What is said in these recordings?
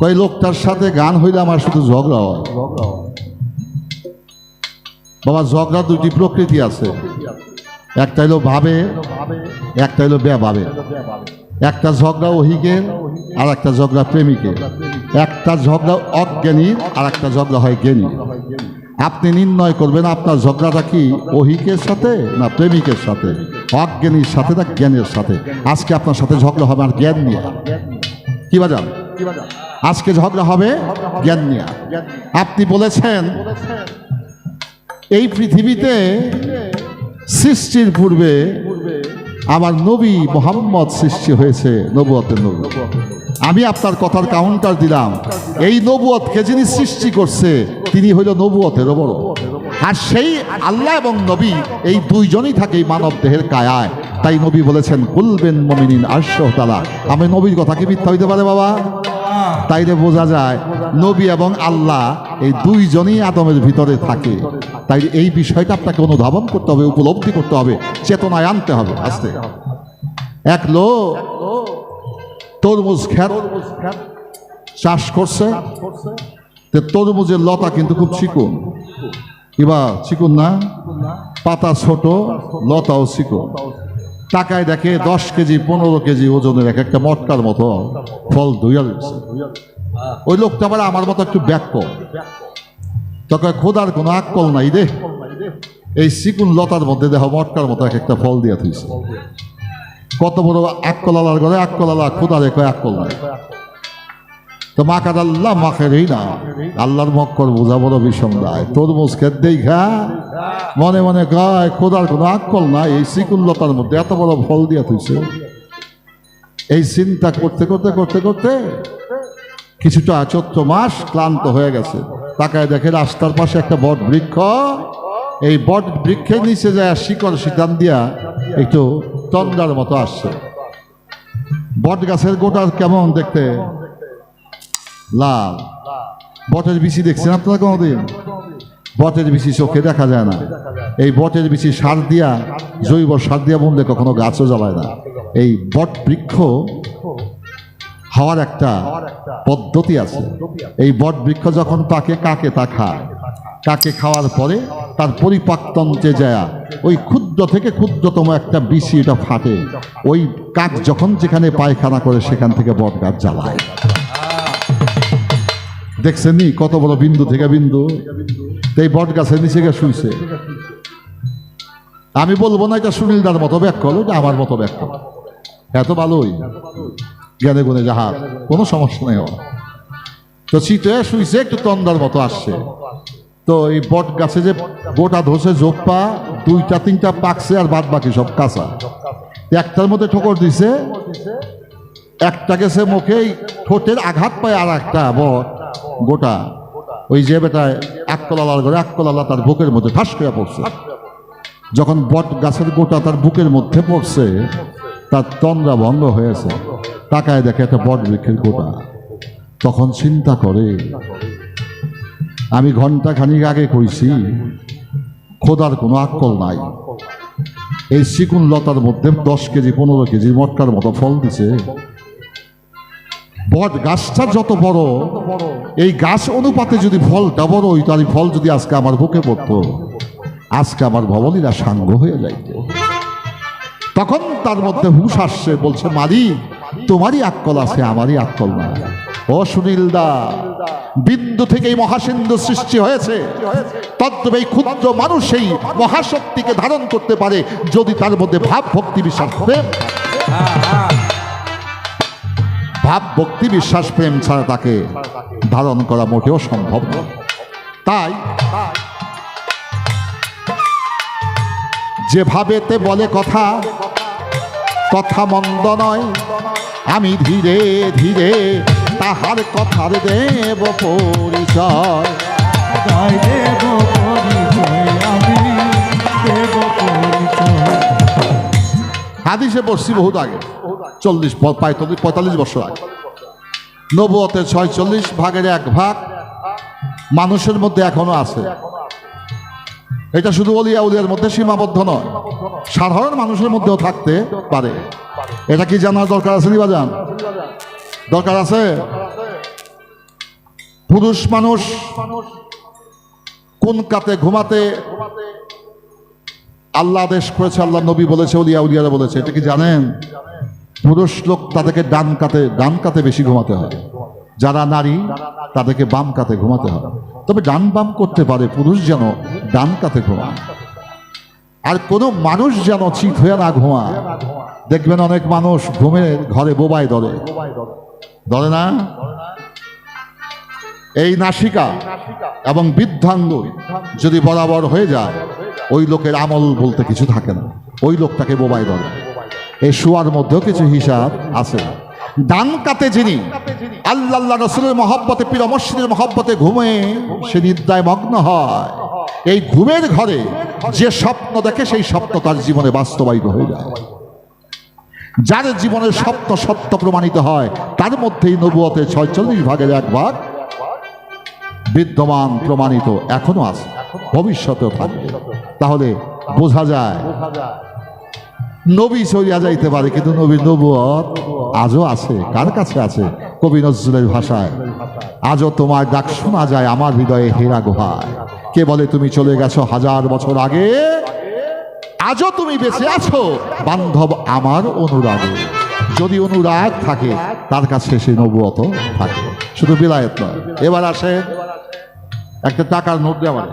কই লোকটার সাথে গান হইলে আমার শুধু ঝগড়া হয়। বাবা, ঝগড়া দুটি প্রকৃতি আছে, একটা হইলো ভাবে, একটা হইলো বেভাবে। একটা ঝগড়া ওহিকের আর একটা ঝগড়া প্রেমিকের। একটা ঝগড়া অজ্ঞানীর আর একটা ঝগড়া হয় জ্ঞানী। আপনি নির্ণয় করবেন আপনার ঝগড়াটা কি ওহিকের সাথে না প্রেমিকের সাথে, অজ্ঞানীর সাথে না জ্ঞানের সাথে। আজকে আপনার সাথে ঝগড়া হবে আর জ্ঞান নিয়ে। কি বাজান? আজকে ঝগড়া হবে জ্ঞান নিয়ে। আপনি বলেছেন এই পৃথিবীতে সৃষ্টির পূর্বে আমার নবী মুহাম্মদ সৃষ্টি হয়েছে, নবুয়তের নবী। আমি আপনার কথার কাউন্টার দিলাম, এই নবুয়তকে যিনি সৃষ্টি করছে তিনি হইল নবুয়তেরও বড়। আর সেই আল্লাহ এবং নবী এই দুইজনই থাকে এই মানব দেহের কায়ায়। তাই নবী বলেছেন কুলবেন মুমিনিন আরশাহু তাআলা। আমি নবীর কথা কি মিথ্যা হইতে পারে বাবা? তাইলে বোঝা যায় নবী এবং আল্লাহ এই দুইজনই আদমের ভিতরে থাকে। তাই এই বিষয়টা আপনাকে অনুধাবন করতে হবে, উপলব্ধি করতে হবে, চেতনায় আনতে হবে। আস্তে এক লোক তরমুজ ক্ষেত চাষ করছে, তরমুজের লতা কিন্তু খুব চিকন। কিবা চিকন না, পাতা ছোট, লতাও চিকন। টাকায় দেখে 10 কেজি 15 কেজি ওজনের এক একটা মটকার মতো ফল ধুইয়া রয়েছে। ওই লোকটা আবার আমার মতো একটু ব্যাক তখন খোদার কোনো আক্কল নাই রে, এই চিকুন লতার মধ্যে দেখো মটকার মতো এক একটা ফল দিয়া থইছে। কত বড় আক্কল আলার ঘরে আক্কল আলা, খোদা রে কয় আক্কল নাই। তো মাকার আল্লাহ মাখেরই না, আল্লাহর মক্কর বোঝা বড় বিষম দেয়। তরমুজ খেত দেখা মনে মনে কয় খোদার কোনো আক্কল নাই, এই চিকুন লতার মধ্যে এত বড় ফল দিয়া থইছে। এই চিন্তা করতে করতে করতে করতে কিছুটা 14 মাস ক্লান্ত হয়ে গেছে। তাকায় দেখে রাস্তার পাশে একটা বট বৃক্ষ, এই বট বৃক্ষের নিচে যায় শিকড় শিতান দিয়া একটু তন্দার মতো আসছে। বট গাছের গোটা কেমন দেখতে, লাল। বটের বিচি দেখছেন আপনারা কোনোদিন? বটের বিচি চোখে দেখা যায় না। এই বটের বিচি সার দিয়া, জৈব সার দিয়া বুনলে কখনো গাছও জ্বালায় না। এই বট বৃক্ষ হওয়ার একটা পদ্ধতি আছে। এই বট বৃক্ষ যখন পাকে কাকে তা খায়, কাকে খাওয়ার পরে তার পরিপাকতন্ত্রে যায় ওই ক্ষুদ্র থেকে ক্ষুদ্রতম একটা বিচি এটা ফাটে। ওই কাক যখন যেখানে পায়খানা করে সেখান থেকে বট গাছ জ্বালায়। দেখছেন নি কত বড় বিন্দু থেকে বিন্দু। এই বট গাছের নিচে গিয়ে শুইছে। আমি বলবো না এটা সুনীলদার মতো ব্যাখ্যা হলো, এটা আমার মতো ব্যাখ্যা। এত ভালোই জ্ঞানে গুণে যাহার কোনো সমস্যা নেই। তো চিতে শুইছে, একটু তন্দার মতো আসছে। তো এই বট গাছে যে গোটা ধসে জোপ্পা 2টা 3টা পাকছে আর বাদ বাকি সব কাঁচা। একটার মধ্যে ঠোকর দিছে, একটা গেছে মুখে, ঠোঁটের আঘাত পায় আর একটা বট গোটা ওই যে বেটায় আক্কলালার ঘরে আক্কলালা তার বুকের মধ্যে ঠাস করে পড়ছে। যখন বট গাছের গোটা তার বুকের মধ্যে পড়ছে তার তন্দ্রা ভঙ্গ হয়েছে। তাকায় দেখে একটা বট বৃক্ষের গোটা। তখন চিন্তা করে, আমি ঘন্টা খানিক আগে কইছি খোদার কোনো আক্কল নাই। এই চিকুন লতার মধ্যে 10 কেজি 15 কেজি মটকার মতো ফল দিছে। বট গাছটা যত বড়, এই গাছ অনুপাতে যদি ফলটা বড় হইতো, আর এই ফল যদি আজকে আমার বুকে পড়তো, আজকে আমার ভবনীরা সাঙ্গ হয়ে যাইত। তখন তার মধ্যে হুঁশ আসছে, বলছে মালিক তোমারই আক্কল আছে, আমারই আক্কল না। ও সুনীলদা, বিন্দু থেকে এই মহাসিন্ধু সৃষ্টি হয়েছে। তদ্রূপ এই ক্ষুদ্র মানুষ এই মহাশক্তিকে ধারণ করতে পারে যদি তার মধ্যে ভাব ভক্তি বিশ্বাস প্রেম, ভাব ভক্তি বিশ্বাস প্রেম ছাড়া তাকে ধারণ করা মোটেও সম্ভব নয়। তাই যেভাবেতে বলে কথা, কথা মন্দ নয়, আমি ধীরে ধীরে তাহার কথার দেব পরিচয়। হাদিসে পড়ছি বহুত আগে, 45 বছর আগে। নবুয়তের 46 ভাগের 1 ভাগ মানুষের মধ্যে এখনো আছে। এটা শুধু ওলিয়া উলিয়ার মধ্যে সীমাবদ্ধ নয়, সাধারণ মানুষের মধ্যেও থাকতে পারে। এটা কি জানার দরকার আছে নি বাজান? দরকার আছে। পুরুষ মানুষ কোন কাতে ঘুমাতে আল্লাহ আদেশ করেছে, আল্লাহ নবী বলেছে, উলিয়া উলিয়ারা বলেছে, এটা কি জানেন? পুরুষ লোক তাদেরকে ডান কাতে বেশি ঘুমাতে হয়, যারা নারী তাদেরকে বাম কাতে ঘুমাতে হয়। তবে ডান বাম করতে পারে, পুরুষ যেন ডান কাতে ঘুমায়। আর কোনো মানুষ যেন চিত হয়ে না ঘুমায়। দেখবেন অনেক মানুষ ঘুমের ঘরে বোবায় ধরে না। এই নাসিকা এবং বৃদ্ধাঙ্গুল যদি বরাবর হয়ে যায়, ওই লোকের আমল বলতে কিছু থাকে না, ওই লোকটাকে বোবায় ধরে। এই শোয়ার মধ্যেও কিছু হিসাব আছে। ডান কাতে যিনি আল্লাহ রসুলের মহব্বতে, পীর মুর্শিদের মহব্বতে ঘুমে সে নিদ্রায় মগ্ন হয়। এই ঘুমের ঘরে যে স্বপ্ন দেখে, সেই স্বপ্ন তার জীবনে বাস্তবায়িত হয়ে যায়। যার জীবনের স্বপ্ন সত্য প্রমাণিত হয়, তার মধ্যেই নবুয়তের 46 ভাগের 1 ভাগ বিদ্যমান, প্রমাণিত এখনো আছে, ভবিষ্যতেও থাকবে। তাহলে বোঝা যায় নবী চলিয়া যাইতে পারে, কিন্তু নবীর নবুয়ত আজও আছে। কার কাছে আছে? কবি নজরুলের ভাষায়, আজও তোমার ডাক শোনা যায় আমার হৃদয়ে হেরা গুহায়। কে বলে তুমি চলে গেছো 1000 বছর আগে, আজও তুমি বেঁচে আছো বান্ধব আমার অনুরাগে। যদি অনুরাগ থাকে, তার কাছে সে নবুয়ত থাকে, শুধু বিলায়েত নয়। এবার আসে একটা টাকার নোট দেওয়া,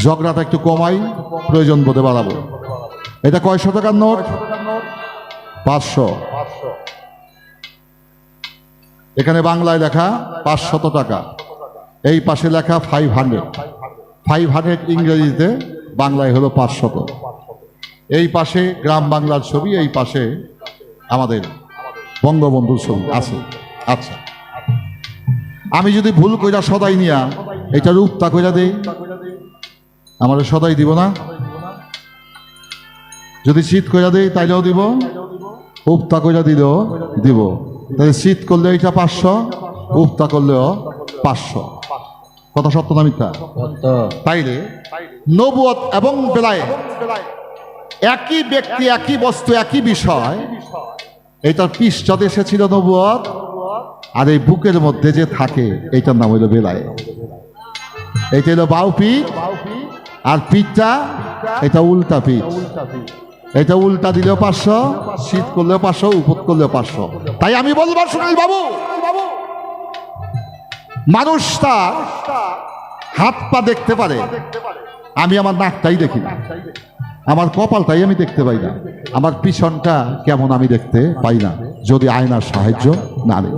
ঝগড়াটা একটু কমাই, প্রয়োজন বোধে বাড়াবো। এটা কয়শো টাকার নোট? 500। এখানে বাংলায় লেখা 500 টাকা, এই পাশে লেখা 500 ইংরেজিতে, বাংলায় হলো 500। এই পাশে গ্রাম বাংলার ছবি, এই পাশে আমাদের বঙ্গবন্ধুর ছবি আছে। আচ্ছা, আমি যদি ভুল কইরা সদাই নিয়া এটা রূপতা কইরা দেই, আমার সদাই দিব না? যদি শীত কইরা দেই তাইলেও দিব, উপতা কইরা দিলেও দিব। তাহলে শীত করলে এটা 500, উপতা করলেও 500। কথা সত্য না মিথ্যা? তাইলে নবুয়ত এবং বেলায়েত একই ব্যক্তি, একই বস্তু, একই বিষয়। এটার পৃষ্ঠতে এসেছিল নবুয়ত, আর এই বুকের মধ্যে যে থাকে এইটার নাম হইল বেলায়েত। এইটা হলো বাউ পিঠ, আর পিঠটা এটা উল্টা পিঠ। এটা উল্টা দিলেও 500, শীত করলেও 500, উপত করলেও 500। তাই আমি বলবো সোনাই বাবু, মানুষ তার হাত পা দেখতে পারে, আমি আমার নাকটাই দেখি না, আমার কপালটাই আমি দেখতে পাই না, আমার পিছনটা কেমন আমি দেখতে পাই না, যদি আয়নার সাহায্য না নেই।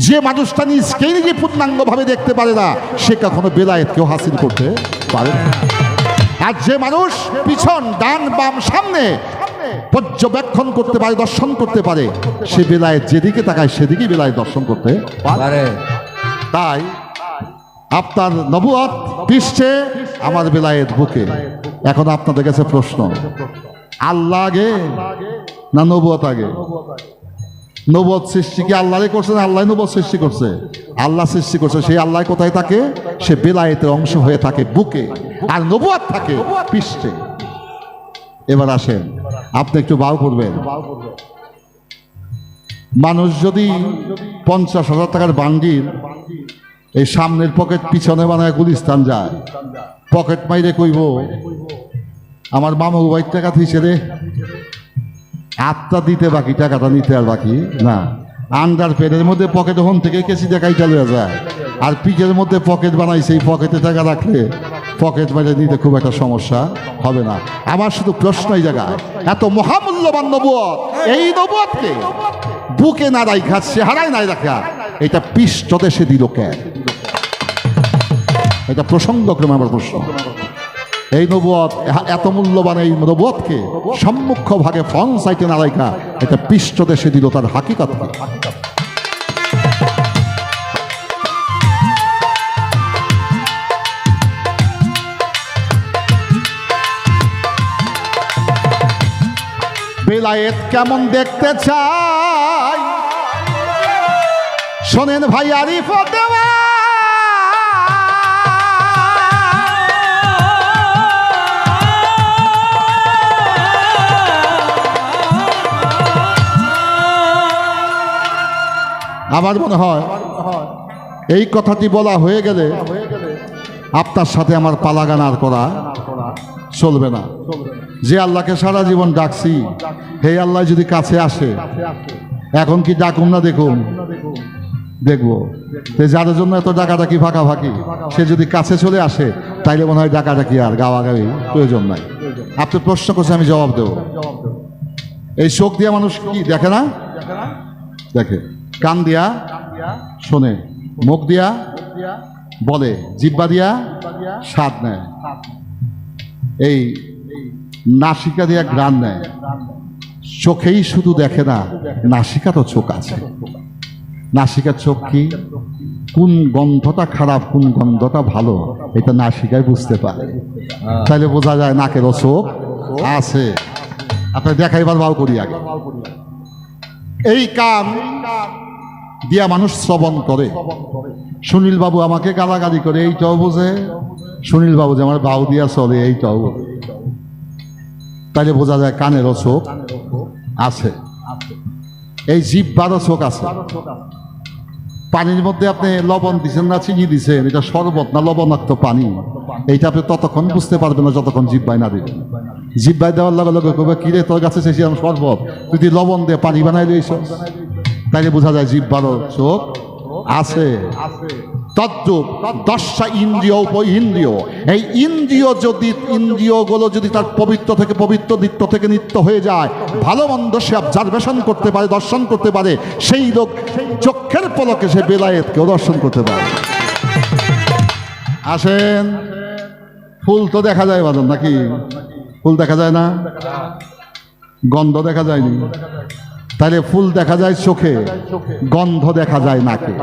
যে মানুষটা নিজকেই নিজে পূর্ণাঙ্গ ভাবে দেখতে পারে না, সে কখনো বেলায়েতকেও হাসিল করতে পারে না। আর যে মানুষ পিছন, ডান বাম সামনে পর্যবেক্ষণ করতে পারে, দর্শন করতে পারে, সে বেলায়েত যেদিকে তাকায় সেদিকেই বেলায়েত দর্শন করতে পারে। তাই আপনার নবুয়ত পৃষ্ঠে, আমার বেলায়েত বুকে। এখন আপনাদের কাছে প্রশ্ন, আল্লাহ আগে না নবুয়ত আগে? নবুয়ত সৃষ্টি কি আল্লাহই করছে না আল্লাহ নবুয়ত সৃষ্টি করছে? আল্লাহ সৃষ্টি করছে। সেই আল্লাহ কোথায় থাকে? সে বেলায়েতের অংশ হয়ে থাকে বুকে, আর নবুয়ত থাকে পৃষ্ঠে। এবার আসেন, আপনি একটু বাউ করবেন। মানুষ যদি 50,000 টাকার বান্ডিল এই সামনের পকেট পিছনে বানায় গুলিস্তান যায়, পকেট মাইরে কইব আমার মামু ভাই টাকা থইছে রে, আটটা দিতে বাকি, টাকাটা নিতে আর বাকি না। আন্ডার প্যান্টের মধ্যে পকেট ওখান থেকে কেসি দেখাই চালু হয়ে যায়, আর পিকের মধ্যে পকেট বানাইছে, এই পকেটে টাকা রাখলে পকেট মাইরে নিতে খুব একটা সমস্যা হবে না। আমার শুধু প্রশ্ন এই জায়গায়, এত মহামূল্যবান নবুয়ত, এই নবুয়তকে বুকে না রাখা, চেহারায় নাই রাখা, এটা পৃষ্ঠদেশে দিল কেন? এটা প্রসঙ্গক্রমে আমার প্রশ্ন। এই নবুয়ত, এত মূল্যবান এই নবুয়তকে সম্মুখ ভাগে ফ্রন্ট সাইডে না রাখা, এটা পৃষ্ঠদেশে দিল তার হাকিকতকে। বেলায়েত কেমন দেখতে চাই, শোনেন ভাই আরিফ দেওয়া। আমার মনে হয় এই কথাটি বলা হয়ে গেলে আপনার সাথে আমার পালাগান আর করা চলবে না। যে আল্লাহকে সারা জীবন ডাকছি, হে আল্লাহ যদি কাছে আসে, এখন কি ডাকুম না দেখুন? দেখবো। যাদের জন্য এত ডাকাডাকি ফাঁকাফাঁকি, সে যদি কাছে চলে আসে, তাইলে মনে হয় ডাকাডাকি আর গাওয়াগাওয়ি প্রয়োজন নাই। আপনি প্রশ্ন করছে, আমি জবাব দেব। এই চোখ দিয়া মানুষ কি দেখে না? দেখে। কান দিয়া শোনে, মুখ দিয়া বলে, জিহ্বা দিয়া স্বাদ নেয়, এই নাসিকা দিয়া ঘ্রাণ নেয়। চোখেই শুধু দেখে না, নাসিকারও চোখ আছে। নাসিকার চোখ কি? কোন গন্ধটা খারাপ, কোন গন্ধটা ভালো, এটা নাসিকায় বুঝতে পারে। তাইলে বোঝা যায় নাকেরও চোখ আছে। আপনার দেখাইবার ভাও করি আগে। এই কান দিয়া মানুষ শ্রবণ করে। সুনীল বাবু আমাকে গালাগালি করে, এইটাও বোঝে। সুনীল বাবু যে আমার বাউ দিয়া চলে, এইটাও বোঝে। তাইলে বোঝা যায় কানেরও চোখ আছে। এই জিহ্বারও চোখ আছে। পানির মধ্যে আপনি লবণ দিচ্ছেন না চিনি দিচ্ছেন, এটা শরবত না লবণাক্ত পানি, এইটা আপনি ততক্ষণ বুঝতে পারবেন না যতক্ষণ জিহ্বায় না দিবেন। জিহ্বায় দেওয়ার লগে লগে কবে, কিরে তোর কাছে চেয়েছিলাম শরবত, তুই লবণ দিয়ে পানি বানাই দিয়েছ। তাইলে বোঝা যায় জিহ্বারও চোখ আছে। তদ্রূপ দশটা ইন্দ্রিয় উপইন্দ্রিয়, এই ইন্দ্রিয়গুলো যদি তার পবিত্র থেকে পবিত্র, নিত্য থেকে নিত্য হয়ে যায়, ভালো মন্দ সে অবজারভেশন করতে পারে, দর্শন করতে পারে, সেই লোক চক্ষের পলকে সে বেলায়েতকেও দর্শন করতে পারে। আসেন, ফুল তো দেখা যায় বাদন নাকি? ফুল দেখা যায় না, গন্ধ দেখা যায়নি। তাহলে ফুল দেখা যায় চোখে, গন্ধ দেখা যায় নাকে।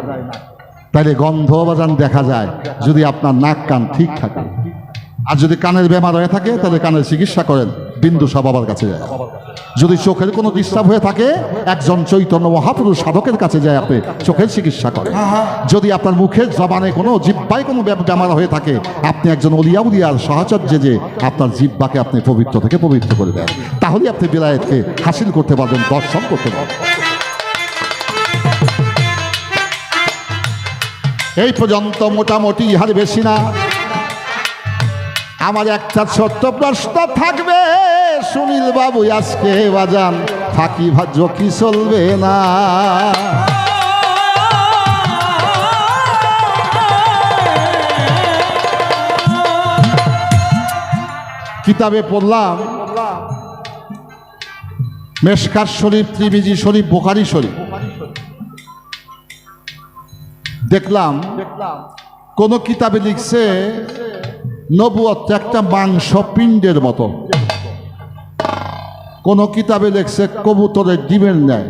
তাইলে গন্ধ বাজান দেখা যায় যদি আপনার নাক কান ঠিক থাকে। আর যদি কানের বেমার হয়ে থাকে, তাহলে কানের চিকিৎসা করেন, বিন্দুসা বাবার কাছে যায়। যদি চোখের কোনো ডিস্টার্ব হয়ে থাকে, একজন চৈতন্য মহাপুরুষ সাধকের কাছে যায়, আপনি চোখের চিকিৎসা করেন। যদি আপনার মুখের জবানে কোনো জিহ্বায় কোনো বেমার হয়ে থাকে, আপনি একজন অলিয়া উলিয়ার সাহচর্যে যে আপনার জিহ্বাকে আপনি পবিত্র থেকে পবিত্র করে দেন, তাহলে আপনি বেলায়েতকে হাসিল করতে পারবেন, দর্শন করতে পারবেন। এই পর্যন্ত মোটামুটি ইহার বেশি না। আমার একটা ছোট্ট প্রশ্ন থাকবে, সুনীল বাবু আজকে বাজান ফাঁকি ভাজ্য কি চলবে না? কিতাবে পড়লাম মেশকাত শরীফ, ত্রিমিজি শরীফ, বুখারী শরীফ। দেখলাম কোন কিতাবে লিখছে নবুয়ত একটা মাংস পিণ্ডের মতো, কোন কিতাবে লিখছে কবুতরের ডিমের ন্যায়,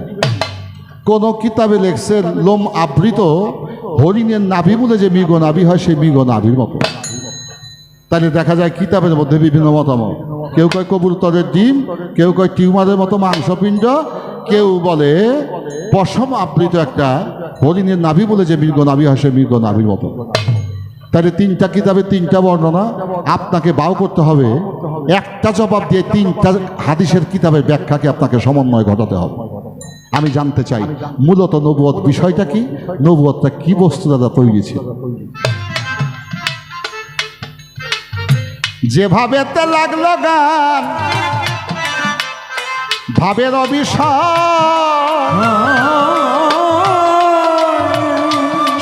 কোন কিতাবে লিখছে লোম আবৃত হরিণের নাভি বলে যে মৃগ নাভি হয়, সেই মৃগ নাভির মতো। তাহলে দেখা যায় কিতাবের মধ্যে বিভিন্ন মতামত। কেউ কয় কবুতরের ডিম, কেউ কয় টিউমারের মতো মাংসপিণ্ড, কেউ বলে পশম আবৃত একটা হরিণের নাভি বলে যে মৃগ নাভি হয়, সেই মৃগ নাভির মতো। তাহলে তিনটা কিতাবে তিনটা বর্ণনা, আপনাকে বাও করতে হবে। একটা জবাব দিয়ে তিনটা হাদিসের কিতাবের ব্যাখ্যাকে আপনাকে সমন্বয় ঘটাতে হবে। আমি জানতে চাই মূলত নবুয়ত বিষয়টা কি, নবুয়তটা কি বস্তু দ্বারা তৈরি ছিল। যেভাবে লাগলো গান ভাবের অবিষয়,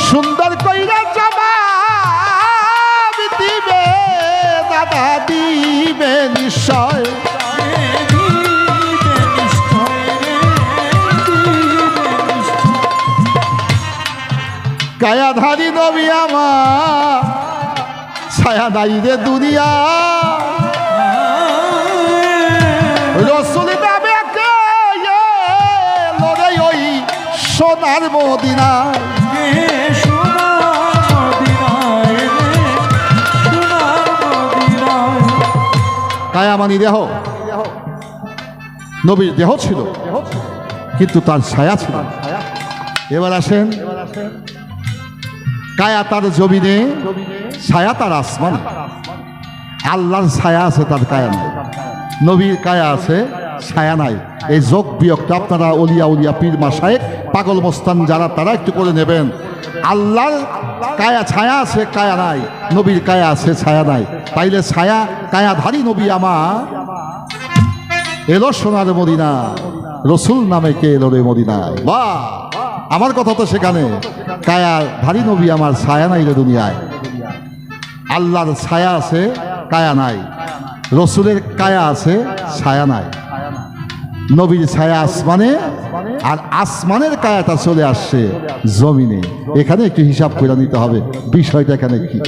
সুন্দর কইরা জবাব দিবে দাদা, দিবে নিশ্চয়। কায়াধারী নবী আমার ছায়া নাই রে দুনিয়া, রসুল নামে লড়াই ওই সোনার মদিনা। কায়া মানি দেহ, নবীর দেহ ছিল কিন্তু তার ছায়া ছিল। এবার আসেন, কায়া তার জমিনে, ছায়া তার আসমান। আল্লাহর ছায়া আছে, তার কায়া নাই। নবীর কায়া আছে, ছায়া নাই। এই যোগ বিয়োগটা আপনারা অলিয়া উলিয়া পীর মাশায়েখ পাগল মস্তান যারা, তারা একটু করে নেবেন। আল্লাহর কায়া ছায়া আছে, কায়া নাই। নবীর কায়া আছে, ছায়া নাই। তাইলে ছায়া কায়াধারী নবী আমার এলো সোনার মদিনা, রসুল নামে কে এলো রে মদিনায়। বাহ, আমার কথা তো সেখানে। কায়াধারী নবী আমার, ছায়া নাই রে দুনিয়ায়। আল্লাহর ছায়া আছে, কায়া নাই। রসুলের কায়া আছে, ছায়া নাই। নবীর ছায়া আসমানে, আর আসমানের কায়াটা চলে আসছে জমিনে। এখানে একটু হিসাব করে নিতে হবে বিষয়টা এখানে কি।